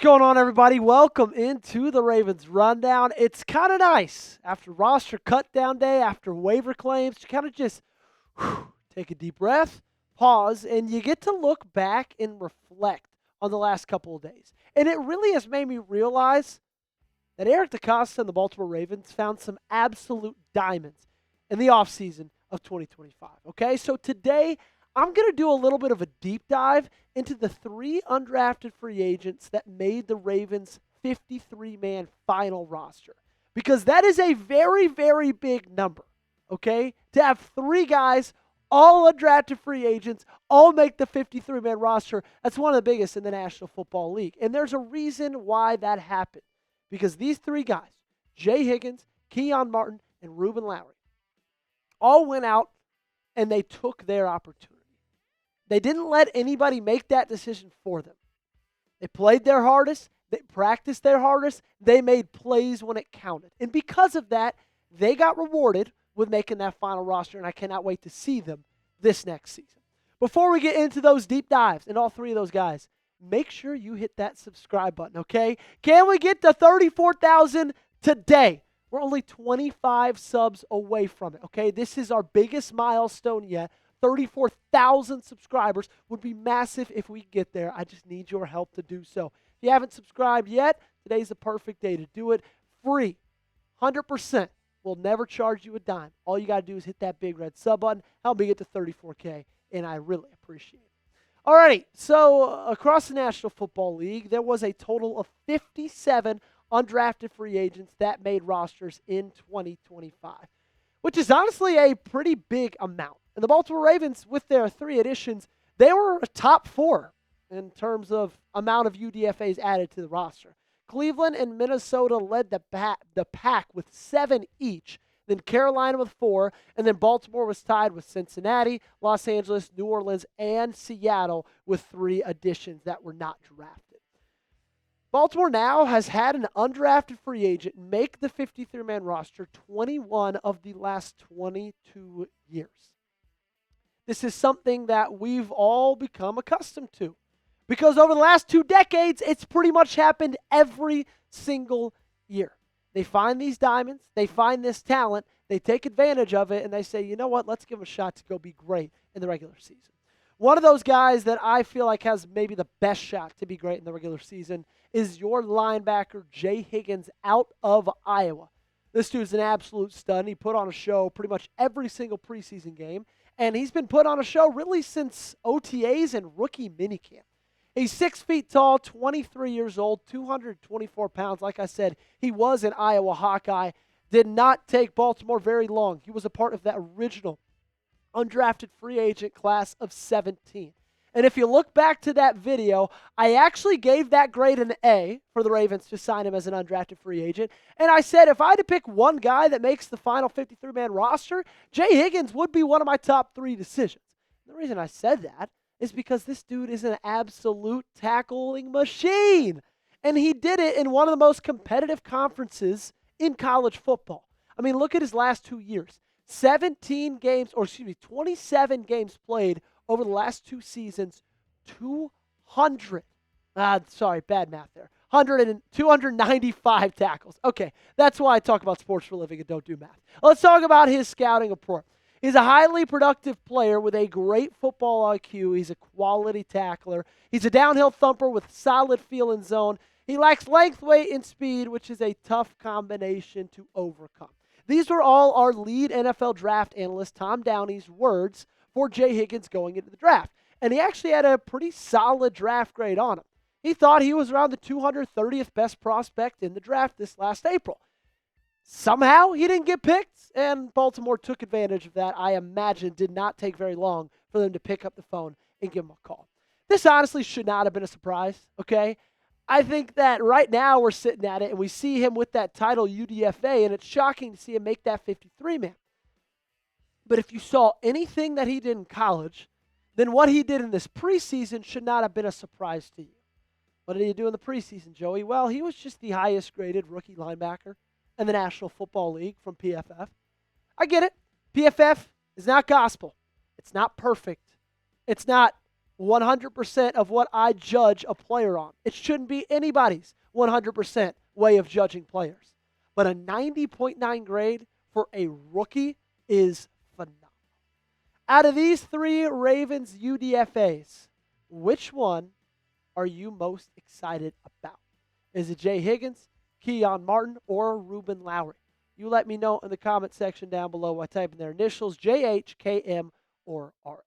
going on, everybody? Welcome into the Ravens Rundown. It's kind of nice after roster cut down day, after waiver claims, to kind of just take a deep breath, pause, and you get to look back and reflect on the last couple of days. And it really has made me realize that Eric DeCosta and the Baltimore Ravens found some absolute diamonds in the offseason of 2025. Okay, so today I'm going to do a little bit of a deep dive into the 3 undrafted free agents that made the Ravens' 53-man final roster. Because that is a very, very big number, okay? To have 3 guys, all undrafted free agents, all make the 53-man roster, that's one of the biggest in the National Football League. And there's a reason why that happened. Because these 3 guys, Jay Higgins, Keyon Martin, and Reuben Lowery, all went out and they took their opportunity. They didn't let anybody make that decision for them. They played their hardest. They practiced their hardest. They made plays when it counted. And because of that, they got rewarded with making that final roster, and I cannot wait to see them this next season. Before we get into those deep dives and all 3 of those guys, make sure you hit that subscribe button, okay? Can we get to 34,000 today? We're only 25 subs away from it, okay? This is our biggest milestone yet. 34,000 subscribers would be massive if we get there. I just need your help to do so. If you haven't subscribed yet, today's the perfect day to do it. Free, 100%. We'll never charge you a dime. All you got to do is hit that big red sub button. Help me get to 34K, and I really appreciate it. Alrighty, so across the National Football League, there was a total of 57 undrafted free agents that made rosters in 2025, which is honestly a pretty big amount. And the Baltimore Ravens, with their 3 additions, they were a top 4 in terms of amount of UDFAs added to the roster. Cleveland and Minnesota led the pack with 7 each, then Carolina with 4, and then Baltimore was tied with Cincinnati, Los Angeles, New Orleans, and Seattle with 3 additions that were not drafted. Baltimore now has had an undrafted free agent make the 53-man roster 21 of the last 22 years. This is something that we've all become accustomed to, because over the last 2 decades, it's pretty much happened every single year. They find these diamonds, they find this talent, they take advantage of it, and they say, you know what, let's give them a shot to go be great in the regular season. One of those guys that I feel like has maybe the best shot to be great in the regular season is your linebacker, Jay Higgins, out of Iowa. This dude's an absolute stud. He put on a show pretty much every single preseason game, and he's been put on a show really since OTAs and rookie minicamp. He's 6 feet tall, 23 years old, 224 pounds. Like I said, he was an Iowa Hawkeye. Did not take Baltimore very long. He was a part of that original undrafted free agent class of 17. And if you look back to that video, I actually gave that grade an A for the Ravens to sign him as an undrafted free agent. And I said if I had to pick one guy that makes the final 53-man roster, Jay Higgins would be one of my top 3 decisions. The reason I said that is because this dude is an absolute tackling machine. And he did it in one of the most competitive conferences in college football. I mean, look at his last 2 years. 27 games played over the last 2 seasons, 295 tackles. Okay, that's why I talk about sports for a living and don't do math. Let's talk about his scouting report. He's a highly productive player with a great football IQ. He's a quality tackler. He's a downhill thumper with solid feel in zone. He lacks length, weight, and speed, which is a tough combination to overcome. These were all our lead NFL draft analyst, Tom Downey's, words for Jay Higgins going into the draft. And he actually had a pretty solid draft grade on him. He thought he was around the 230th best prospect in the draft this last April. Somehow he didn't get picked, and Baltimore took advantage of that. I imagine did not take very long for them to pick up the phone and give him a call. This honestly should not have been a surprise, okay? I think that right now we're sitting at it, and we see him with that title UDFA, and it's shocking to see him make that 53-man. But if you saw anything that he did in college, then what he did in this preseason should not have been a surprise to you. What did he do in the preseason, Joey? Well, he was just the highest graded rookie linebacker in the National Football League from PFF. I get it. PFF is not gospel. It's not perfect. It's not 100% of what I judge a player on. It shouldn't be anybody's 100% way of judging players. But a 90.9 grade for a rookie is phenomenal. Out of these 3 Ravens UDFAs, which one are you most excited about? Is it Jay Higgins, Keyon Martin, or Reuben Lowery? You let me know in the comment section down below by typing their initials, JH, KM, or RL.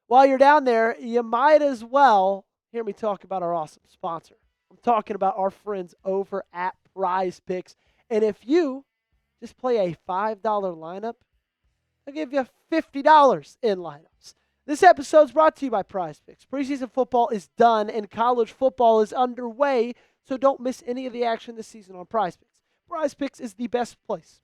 While you're down there, you might as well hear me talk about our awesome sponsor. I'm talking about our friends over at Prize Picks. And if you just play a $5 lineup, I'll give you $50 in lineups. This episode is brought to you by Prize Picks. Preseason football is done and college football is underway, so don't miss any of the action this season on Prize Picks. Prize Picks is the best place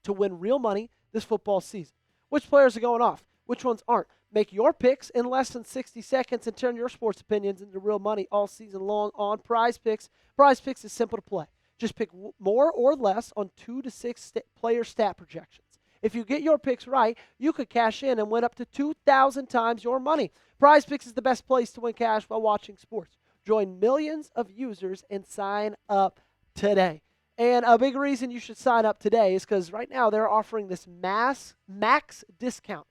to win real money this football season. Which players are going off? Which ones aren't? Make your picks in less than 60 seconds and turn your sports opinions into real money all season long on Prize Picks. Prize Picks is simple to play. Just pick more or less on 2 to 6 player stat projections. If you get your picks right, you could cash in and win up to 2,000 times your money. Prize Picks is the best place to win cash while watching sports. Join millions of users and sign up today. And a big reason you should sign up today is because right now they're offering this max discount.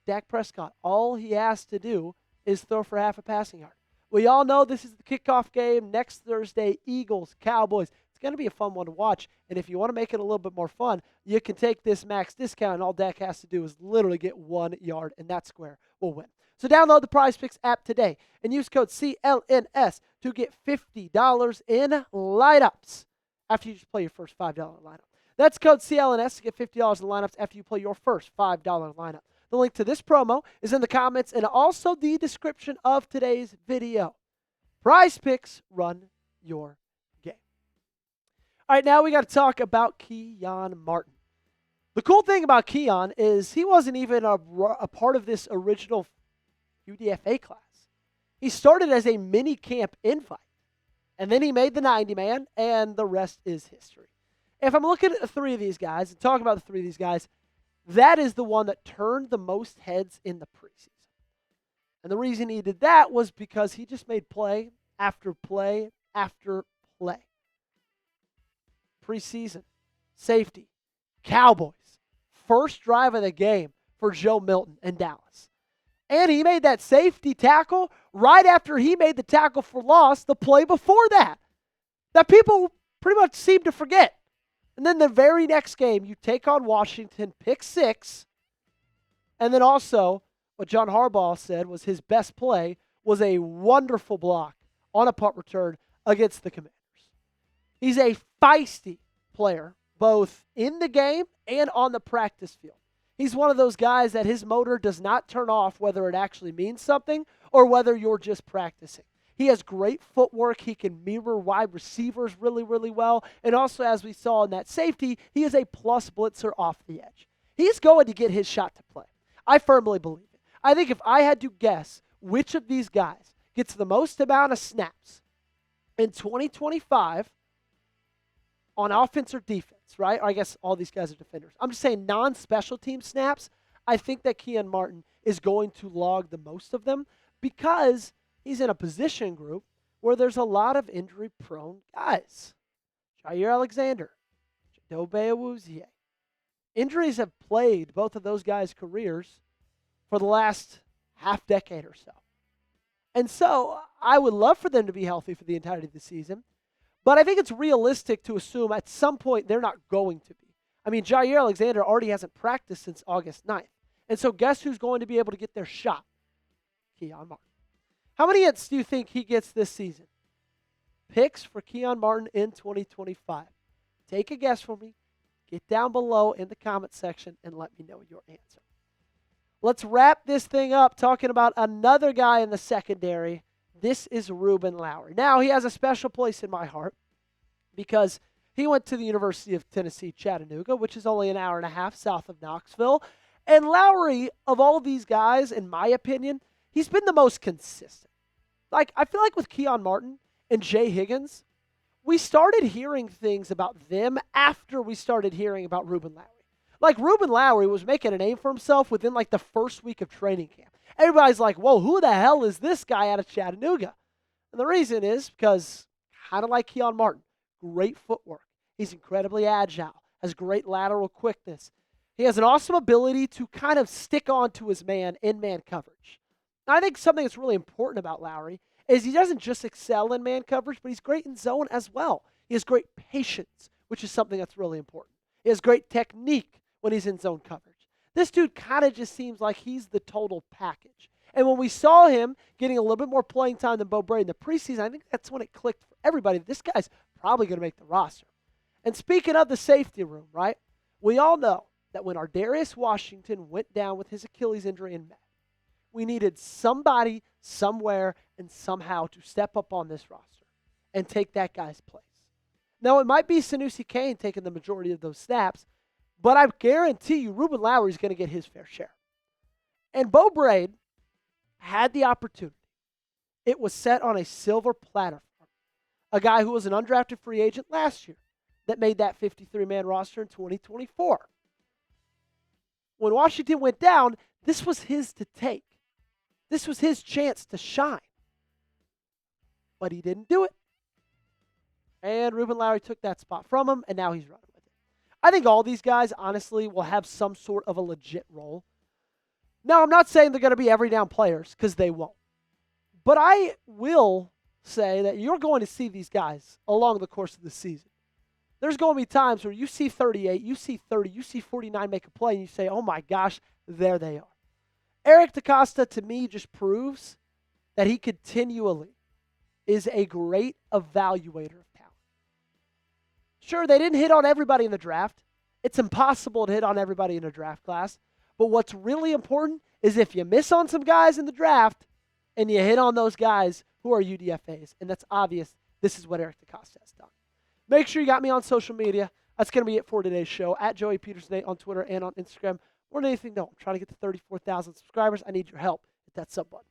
Dak Prescott, all he has to do is throw for half a passing yard. We all know this is the kickoff game next Thursday, Eagles, Cowboys. It's going to be a fun one to watch, and if you want to make it a little bit more fun, you can take this max discount, and all Dak has to do is literally get 1 yard, and that square will win. So download the Prize Picks app today and use code CLNS to get $50 in lineups after you just play your first $5 lineup. That's code CLNS to get $50 in lineups after you play your first $5 lineup. The link to this promo is in the comments and also the description of today's video. Prize Picks, run your game. All right, now we got to talk about Keyon Martin. The cool thing about Keyon is he wasn't even a part of this original UDFA class. He started as a mini camp invite, and then he made the 90-man, and the rest is history. If I'm looking at the 3 of these guys and talking about the 3 of these guys, that is the one that turned the most heads in the preseason. And the reason he did that was because he just made play after play after play. Preseason, safety, Cowboys, first drive of the game for Joe Milton in Dallas. And he made that safety tackle right after he made the tackle for loss the play before that. That people pretty much seem to forget. And then the very next game, you take on Washington, pick 6. And then also, what John Harbaugh said was his best play was a wonderful block on a punt return against the Commanders. He's a feisty player, both in the game and on the practice field. He's one of those guys that his motor does not turn off whether it actually means something or whether you're just practicing. He has great footwork. He can mirror wide receivers really, really well. And also, as we saw in that safety, he is a plus blitzer off the edge. He's going to get his shot to play. I firmly believe it. I think if I had to guess which of these guys gets the most amount of snaps in 2025 on offense or defense, right? Or I guess all these guys are defenders. I'm just saying non-special team snaps. I think that Keyon Martin is going to log the most of them because he's in a position group where there's a lot of injury-prone guys. Jair Alexander, Chidobe Awuzie. Injuries have played both of those guys' careers for the last half decade or so. And so I would love for them to be healthy for the entirety of the season, but I think it's realistic to assume at some point they're not going to be. I mean, Jair Alexander already hasn't practiced since August 9th. And so guess who's going to be able to get their shot? Keyon Martin. How many hits do you think he gets this season? Picks for Keyon Martin in 2025. Take a guess for me. Get down below in the comment section and let me know your answer. Let's wrap this thing up talking about another guy in the secondary. This is Reuben Lowery. Now, he has a special place in my heart because he went to the University of Tennessee, Chattanooga, which is only an hour and a half south of Knoxville. And Lowry, of all these guys, in my opinion, he's been the most consistent. Like, I feel like with Keyon Martin and Jay Higgins, we started hearing things about them after we started hearing about Reuben Lowery. Like Reuben Lowery was making a name for himself within like the first week of training camp. Everybody's like, whoa, who the hell is this guy out of Chattanooga? And the reason is because, kind of like Keyon Martin, great footwork. He's incredibly agile, has great lateral quickness. He has an awesome ability to kind of stick on to his man in man coverage. Now, I think something that's really important about Lowry is he doesn't just excel in man coverage, but he's great in zone as well. He has great patience, which is something that's really important. He has great technique when he's in zone coverage. This dude kind of just seems like he's the total package. And when we saw him getting a little bit more playing time than Bo Brady in the preseason, I think that's when it clicked for everybody. This guy's probably going to make the roster. And speaking of the safety room, right, we all know that when Ardarius Washington went down with his Achilles injury in May, we needed somebody, somewhere, and somehow to step up on this roster and take that guy's place. Now, it might be Sanusi Kane taking the majority of those snaps, but I guarantee you Reuben Lowery is going to get his fair share. And Bo Brady had the opportunity. It was set on a silver platter for him. A guy who was an undrafted free agent last year that made that 53-man roster in 2024. When Washington went down, this was his to take. This was his chance to shine. But he didn't do it. And Reuben Lowery took that spot from him, and now he's running with it. I think all these guys, honestly, will have some sort of a legit role. Now, I'm not saying they're going to be every down players, because they won't. But I will say that you're going to see these guys along the course of the season. There's going to be times where you see 38, you see 30, you see 49 make a play, and you say, oh my gosh, there they are. Eric DeCosta, to me, just proves that he continually is a great evaluator of talent. Sure, they didn't hit on everybody in the draft. It's impossible to hit on everybody in a draft class. But what's really important is if you miss on some guys in the draft and you hit on those guys who are UDFAs. And that's obvious. This is what Eric DeCosta has done. Make sure you got me on social media. That's going to be it for today's show. At Joey Petersen on Twitter and on Instagram. More than anything, no, I'm trying to get to 34,000 subscribers. I need your help. Hit that sub button.